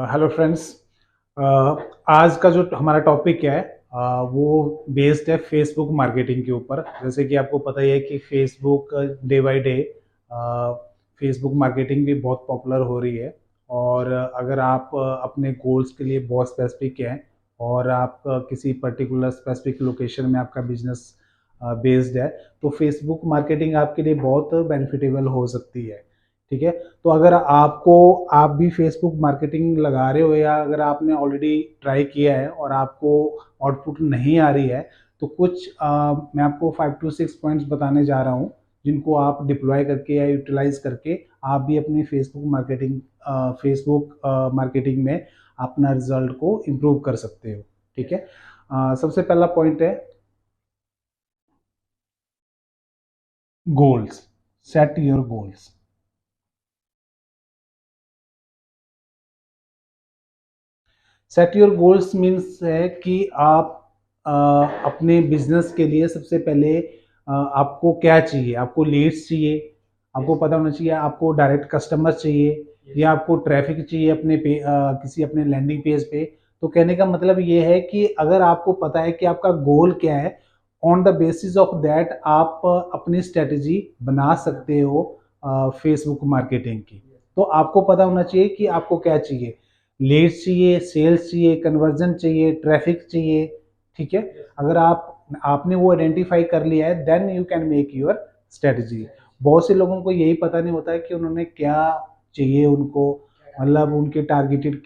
Hello friends. आज का जो हमारा टॉपिक है वो बेस्ड है फेसबुक मार्केटिंग के ऊपर। जैसे कि आपको पता ही है कि Facebook day by day Facebook marketing भी बहुत पॉपुलर हो रही है। और अगर आप अपने गोल्स के लिए बहुत स्पेसिफिक हैं और आप किसी पर्टिकुलर स्पेसिफिक लोकेशन में आपका बिजनेस बेस्ड है, तो फेसबुक मार्केटिंग आपके लिए बहुत बेनिफिटेबल हो सकती है। ठीक है। तो अगर आप भी फेसबुक मार्केटिंग लगा रहे हो या अगर आपने ऑलरेडी ट्राई किया है और आपको आउटपुट नहीं आ रही है, तो कुछ मैं आपको 5 to 6 पॉइंट्स बताने जा रहा हूँ जिनको आप डिप्लॉय करके या यूटिलाइज करके आप भी अपनी फेसबुक मार्केटिंग में अपना रिजल्ट को इम्प्रूव कर सकते हो। ठीक है। सबसे पहला पॉइंट है goals. Set your goals. Set your goals means है कि आप अपने बिजनेस के लिए सबसे पहले आपको क्या चाहिए। आपको लीड्स चाहिए, आपको पता होना चाहिए आपको डायरेक्ट कस्टमर चाहिए या आपको ट्रैफिक चाहिए किसी अपने लैंडिंग पेज पे। तो कहने का मतलब ये है कि अगर आपको पता है कि आपका गोल क्या है, on the basis of that आप अपनी स्ट्रेटजी बना सकते हो फेसबुक मार्केटिंग की। तो आपको पता होना चाहिए कि आपको क्या चाहिए। लीड्स चाहिए, सेल्स चाहिए, कन्वर्जन चाहिए, ट्रैफिक चाहिए। ठीक है। अगर आपने वो आइडेंटिफाई कर लिया है, then you can make your strategy. बहुत से लोगों को यही पता नहीं होता है कि उन्होंने क्या चाहिए उनको, मतलब उनके टारगेट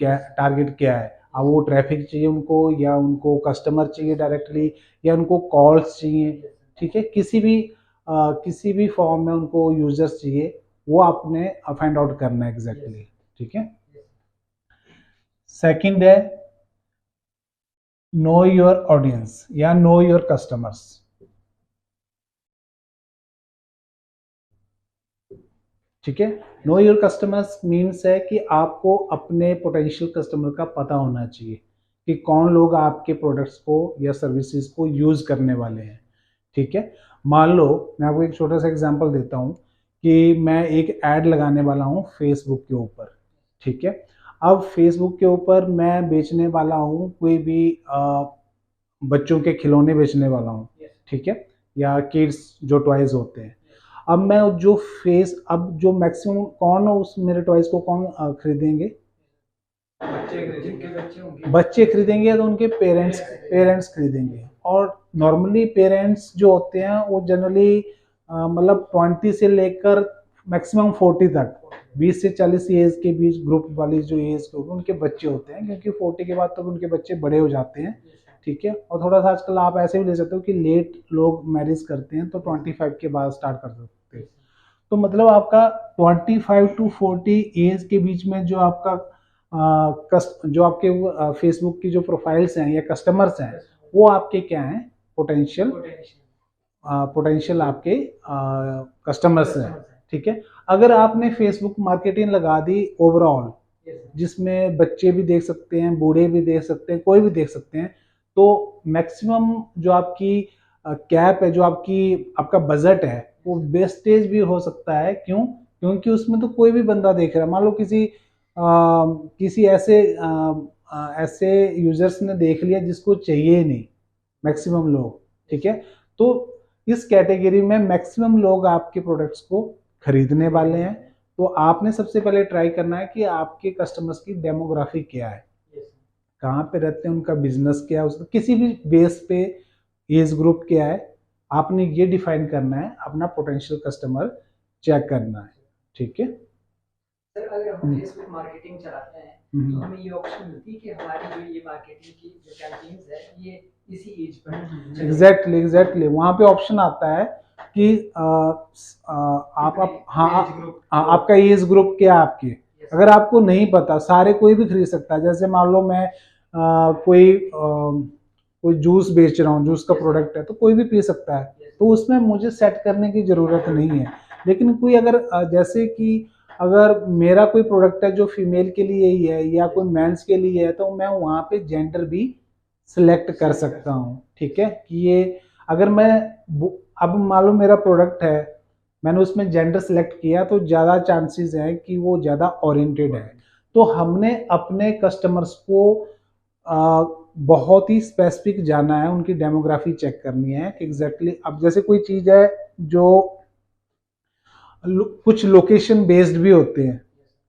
क्या है। अब वो ट्रैफिक चाहिए उनको, या उनको कस्टमर चाहिए डायरेक्टली, या उनको कॉल्स चाहिए। ठीक है। किसी भी फॉर्म में उनको यूजर्स चाहिए, वो आपने फाइंड आउट करना है एग्जैक्टली। ठीक है। सेकंड है नो योर ऑडियंस या नो योर कस्टमर्स। ठीक है। नो योर कस्टमर्स मीन्स है कि आपको अपने पोटेंशियल कस्टमर का पता होना चाहिए कि कौन लोग आपके प्रोडक्ट्स को या सर्विसेज को यूज करने वाले हैं। ठीक है। मान लो मैं आपको एक छोटा सा एग्जांपल देता हूं कि मैं एक ऐड लगाने वाला हूं फेसबुक के ऊपर। ठीक है। अब फेसबुक के ऊपर मैं बेचने वाला हूं कोई भी बच्चों के खिलौने बेचने वाला हूँ। ठीक है। या किड्स जो टॉयज होते हैं। अब मैं जो फेस अब जो मैक्सिमम कौन उस मेरे टॉयज को कौन खरीदेंगे? बच्चे खरीदेंगे तो उनके पेरेंट्स खरीदेंगे। और नॉर्मली पेरेंट्स जो होते हैं वो जनरली मतलब 20 से लेकर मैक्सिमम 40 तक, 20 से 40 एज के बीच ग्रुप वाली जो एज के उनके बच्चे होते हैं, क्योंकि 40 के बाद तक उनके बच्चे बड़े हो जाते हैं। ठीक है। और थोड़ा सा आजकल आप ऐसे भी ले सकते हो कि लेट लोग मैरिज करते हैं तो 25 के बाद स्टार्ट कर सकते हैं। तो मतलब आपका 25 to 40 एज के बीच में जो आपका जो आपके फेसबुक की जो प्रोफाइल्स हैं या कस्टमर्स हैं, वो आपके क्या हैं? पोटेंशियल पोटेंशियल आपके कस्टमर्स हैं। ठीक है। अगर आपने फेसबुक मार्केटिंग लगा दी ओवरऑल, जिसमें बच्चे भी देख सकते हैं, बूढ़े भी देख सकते हैं, कोई भी देख सकते हैं, तो मैक्सिमम जो आपकी कैप है, जो आपका बजट है, वो वेस्टेज भी हो सकता है। क्यों? क्योंकि उसमें तो कोई भी बंदा देख रहा है। मान लो किसी ऐसे यूजर्स ने देख लिया जिसको चाहिए ही नहीं, मैक्सिमम लोग। ठीक है। तो इस कैटेगरी में मैक्सिमम लोग आपके प्रोडक्ट्स को खरीदने वाले हैं। तो आपने सबसे पहले ट्राई करना है कि आपके कस्टमर्स की डेमोग्राफी क्या है, कहाँ पे रहते हैं, उनका बिजनेस क्या है, उसका किसी भी बेस पे एज ग्रुप क्या है, आपने ये डिफाइन करना है, अपना पोटेंशियल कस्टमर चेक करना है। ठीक है। सर अगर हम फेसबुक मार्केटिंग चलाते हैं तो हमें ये ऑप्शन मिलती है कि हमारी जो ये मार्केटिंग की जो कैंपेन्स है ये इसी एज पर एग्जैक्टली वहां पे ऑप्शन आता है कि आपका एज ग्रुप क्या है आपके। अगर आपको नहीं पता, सारे कोई भी खरीद सकता है। जैसे मान लो मैं कोई जूस बेच रहा हूँ, जूस का प्रोडक्ट है, तो कोई भी पी सकता है, तो उसमें मुझे सेट करने की जरूरत नहीं है। लेकिन कोई अगर जैसे कि अगर मेरा कोई प्रोडक्ट है जो फीमेल के लिए ही है या कोई मेंस के लिए है, तो मैं वहां पे जेंडर भी सिलेक्ट कर सकता हूँ। ठीक है। कि ये अगर मैं अब मान लो मेरा प्रोडक्ट है, मैंने उसमें जेंडर सिलेक्ट किया, तो ज़्यादा चांसेस है कि वो ज़्यादा ओरिएंटेड है। तो हमने अपने कस्टमर्स को बहुत ही स्पेसिफिक जाना है, उनकी डेमोग्राफी चेक करनी है कि एग्जैक्टली अब जैसे कोई चीज़ है जो कुछ लोकेशन बेस्ड भी होते हैं,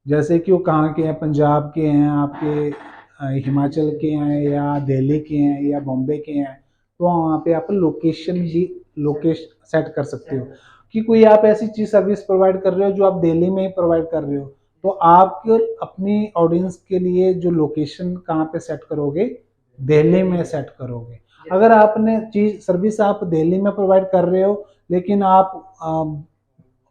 जैसे कि वो कहाँ के हैं, पंजाब के हैं, आपके हिमाचल के हैं, या दिल्ली के हैं, या बॉम्बे के हैं, तो वहाँ पे आप लोकेशन भी लोकेशन सेट कर सकते हो कि कोई आप ऐसी चीज़ सर्विस प्रोवाइड कर रहे हो जो आप दिल्ली में ही प्रोवाइड कर रहे हो, तो आप अपनी ऑडियंस के लिए जो लोकेशन कहाँ पे सेट करोगे, दिल्ली में सेट करोगे। अगर आपने चीज़ सर्विस आप दिल्ली में प्रोवाइड कर रहे हो लेकिन आप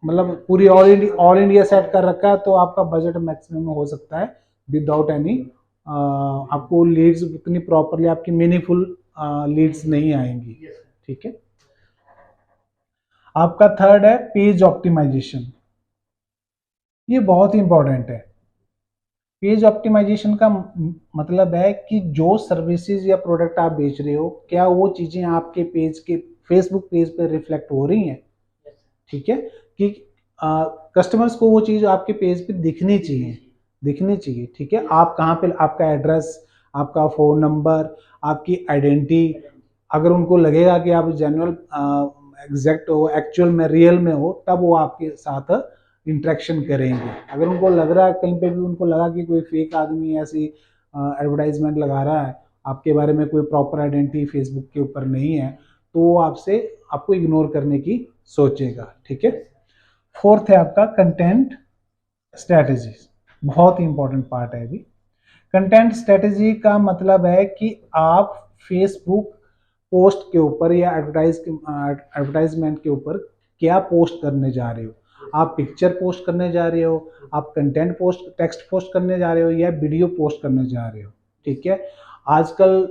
मतलब पूरी ऑल इंडिया सेट कर रखा है, तो आपका बजट मैक्सिमम हो सकता है विदाउट एनी आपको लीड्स उतनी प्रॉपरली आपकी मीनिंगफुल लीड्स नहीं आएंगी। ठीक है। आपका थर्ड है पेज ऑप्टिमाइजेशन। ये बहुत ही इंपॉर्टेंट है। पेज ऑप्टिमाइजेशन का मतलब है कि जो सर्विसेज या प्रोडक्ट आप बेच रहे हो, क्या वो चीजें आपके पेज के फेसबुक पेज पे रिफ्लेक्ट हो रही हैं। ठीक है, कि कस्टमर्स को वो चीज आपके पेज पे दिखनी चाहिए। ठीक है, आप कहाँ पे, आपका एड्रेस, आपका फ़ोन नंबर, आपकी आइडेंटिटी, अगर उनको लगेगा कि आप जेन्युइन एग्जैक्ट हो, एक्चुअल में रियल में हो, तब वो आपके साथ इंटरेक्शन करेंगे। अगर उनको लग रहा है, कहीं पे भी उनको लगा कि कोई फेक आदमी ऐसी एडवर्टाइजमेंट लगा रहा है, आपके बारे में कोई प्रॉपर आइडेंटिटी फेसबुक के ऊपर नहीं है, तो वो आपको इग्नोर करने की सोचेगा। ठीक है। फोर्थ है आपका कंटेंट स्ट्रेटेजी। बहुत ही इंपॉर्टेंट पार्ट है अभी। कंटेंट स्ट्रेटेजी का मतलब है कि आप फेसबुक पोस्ट के ऊपर या एडवर्टाइजमेंट के ऊपर क्या पोस्ट करने जा रहे हो। आप पिक्चर पोस्ट करने जा रहे हो, आप कंटेंट पोस्ट, टेक्स्ट पोस्ट करने जा रहे हो, या वीडियो पोस्ट करने जा रहे हो। ठीक है। आजकल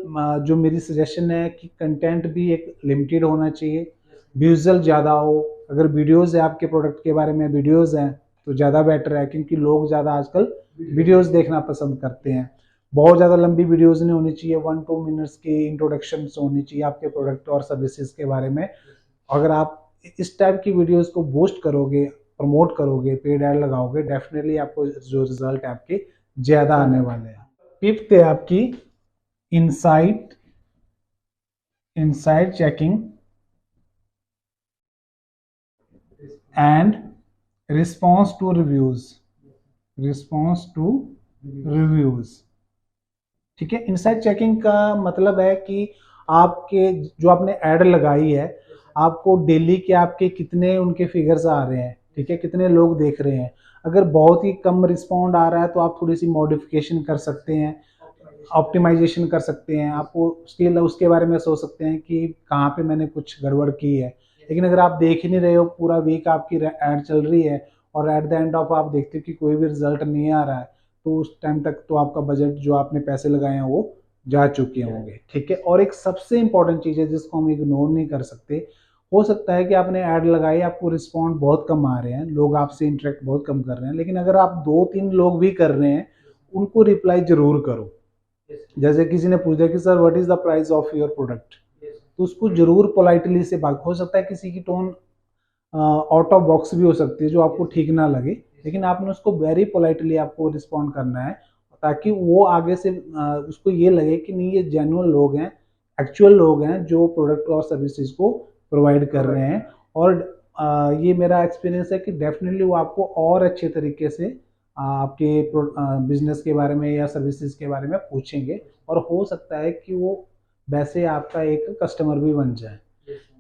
जो मेरी सजेशन है कि कंटेंट भी एक लिमिटेड होना चाहिए, विजुअल ज़्यादा हो। अगर वीडियोज़ है आपके प्रोडक्ट के बारे में, वीडियोज़ हैं तो ज़्यादा बेटर है, क्योंकि लोग ज़्यादा आजकल वीडियोज़ देखना पसंद करते हैं। बहुत ज़्यादा लंबी वीडियोज़ नहीं होनी चाहिए, 1-2 मिनट्स की इंट्रोडक्शन होनी चाहिए आपके प्रोडक्ट और सर्विसेज के बारे में। अगर आप इस टाइप की वीडियोज़ को बूस्ट करोगे, प्रमोट करोगे, पेड ऐड लगाओगे, डेफिनेटली आपको जो रिजल्ट है आपके ज़्यादा आने वाले हैं। फिफ्थ है आपकी insight checking and response to reviews. ठीक है। इनसाइट चेकिंग का मतलब है कि आपके जो आपने ऐड लगाई है, आपको डेली के आपके कितने उनके फिगर्स आ रहे हैं। ठीक है, कितने लोग देख रहे हैं। अगर बहुत ही कम रिस्पॉन्ड आ रहा है तो आप थोड़ी सी मॉडिफिकेशन कर सकते हैं, ऑप्टिमाइजेशन कर सकते हैं। आपको उसके बारे में सोच सकते हैं कि कहाँ पे मैंने कुछ गड़बड़ की है। लेकिन अगर आप देख ही नहीं रहे हो, पूरा वीक आपकी ऐड चल रही है और एट द एंड ऑफ आप देखते हो कि कोई भी रिजल्ट नहीं आ रहा है, तो उस टाइम तक तो आपका बजट जो आपने पैसे लगाए हैं वो जा चुके होंगे। ठीक है। और एक सबसे इंपॉर्टेंट चीज़ है जिसको हम इग्नोर नहीं कर सकते, हो सकता है कि आपने ऐड लगाई, आपको रिस्पॉन्ड बहुत कम आ रहे हैं, लोग आपसे इंटरेक्ट बहुत कम कर रहे हैं, लेकिन अगर आप 2-3 लोग भी कर रहे हैं, उनको रिप्लाई जरूर करो। जैसे किसी ने पूछा कि sir what is the price of your product, तो उसको जरूर पोलाइटली से बात, हो सकता है किसी की टोन आउट ऑफ बॉक्स भी हो सकती है जो आपको ठीक ना लगे, लेकिन आपने उसको वेरी पोलाइटली आपको रिस्पॉन्ड करना है, ताकि वो आगे से उसको ये लगे कि नहीं, ये जेन्युइन लोग हैं, एक्चुअल लोग हैं जो प्रोडक्ट और सर्विसेज को प्रोवाइड कर रहे हैं। और ये मेरा एक्सपीरियंस है कि डेफिनेटली वो आपको और अच्छे तरीके से आपके बिजनेस के बारे में या सर्विसेज के बारे में पूछेंगे, और हो सकता है कि वो वैसे आपका एक कस्टमर भी बन जाए।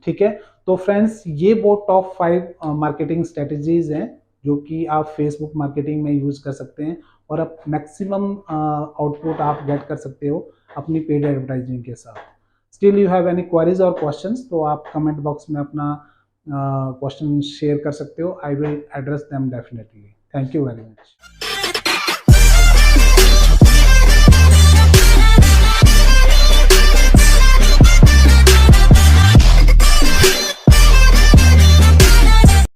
ठीक है। तो फ्रेंड्स, ये वो टॉप 5 मार्केटिंग स्ट्रेटजीज हैं जो कि आप फेसबुक मार्केटिंग में यूज कर सकते हैं, और आप मैक्सिमम आउटपुट आप गेट कर सकते हो अपनी पेड एडवर्टाइजिंग के साथ। Still you have any queries और क्वेश्चंस, तो आप कमेंट बॉक्स में अपना क्वेश्चन शेयर कर सकते हो। I will address them definitely. Thank you very much.